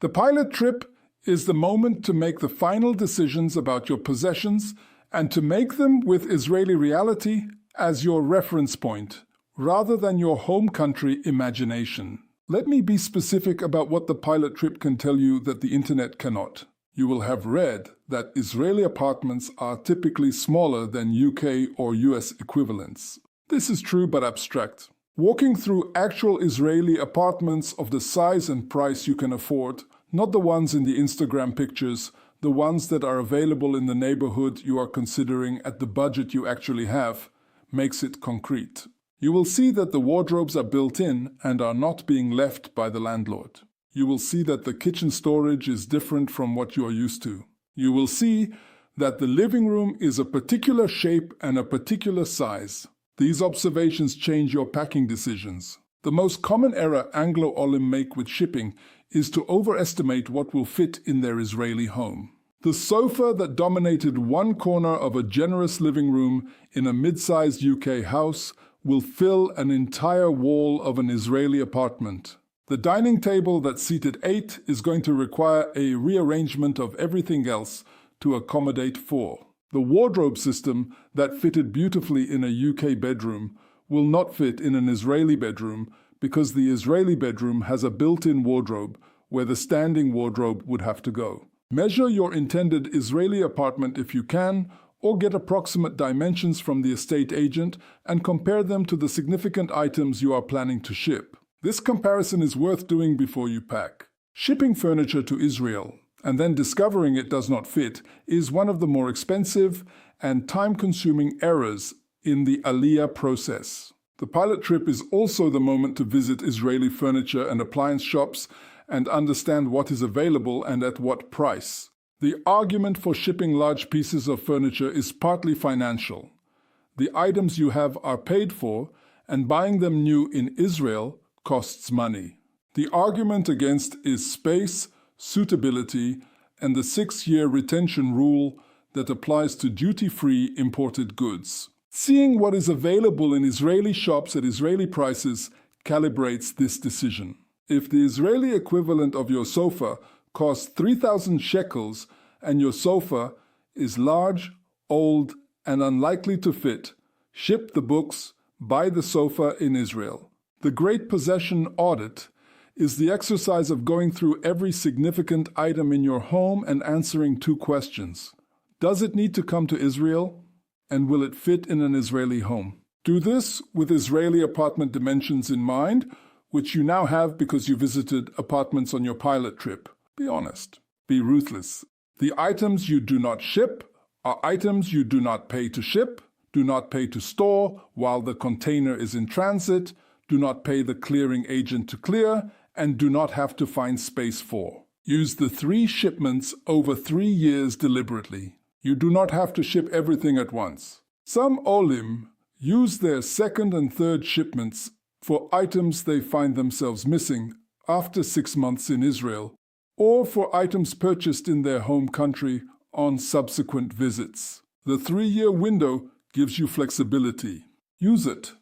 The pilot trip is the moment to make the final decisions about your possessions and to make them with Israeli reality as your reference point, rather than your home country imagination. Let me be specific about what the pilot trip can tell you that the internet cannot. You will have read that Israeli apartments are typically smaller than UK or US equivalents. This is true but abstract. Walking through actual Israeli apartments of the size and price you can afford, not the ones in the Instagram pictures, the ones that are available in the neighborhood you are considering at the budget you actually have, makes it concrete. You will see that the wardrobes are built in and are not being left by the landlord. You will see that the kitchen storage is different from what you are used to. You will see that the living room is a particular shape and a particular size. These observations change your packing decisions. The most common error Anglo-Olim make with shipping is to overestimate what will fit in their Israeli home. The sofa that dominated one corner of a generous living room in a mid-sized UK house will fill an entire wall of an Israeli apartment. The dining table that seated 8 is going to require a rearrangement of everything else to accommodate 4. The wardrobe system that fitted beautifully in a UK bedroom will not fit in an Israeli bedroom because the Israeli bedroom has a built-in wardrobe where the standing wardrobe would have to go. Measure your intended Israeli apartment if you can, or get approximate dimensions from the estate agent and compare them to the significant items you are planning to ship. This comparison is worth doing before you pack. Shipping furniture to Israel and then discovering it does not fit is one of the more expensive and time-consuming errors in the Aliyah process. The pilot trip is also the moment to visit Israeli furniture and appliance shops and understand what is available and at what price. The argument for shipping large pieces of furniture is partly financial. The items you have are paid for, and buying them new in Israel costs money. The argument against is space, suitability, and the 6-year retention rule that applies to duty-free imported goods. Seeing what is available in Israeli shops at Israeli prices calibrates this decision. If the Israeli equivalent of your sofa costs 3,000 shekels and your sofa is large, old, and unlikely to fit, ship the books, buy the sofa in Israel. The Great Possession Audit is the exercise of going through every significant item in your home and answering 2 questions. Does it need to come to Israel? And will it fit in an Israeli home? Do this with Israeli apartment dimensions in mind, which you now have because you visited apartments on your pilot trip. Be honest. Be ruthless. The items you do not ship are items you do not pay to ship, do not pay to store while the container is in transit, do not pay the clearing agent to clear, and do not have to find space for. Use the 3 shipments over 3 years deliberately. You do not have to ship everything at once. Some Olim use their 2nd and 3rd shipments for items they find themselves missing after 6 months in Israel, or for items purchased in their home country on subsequent visits. The 3-year window gives you flexibility. Use it.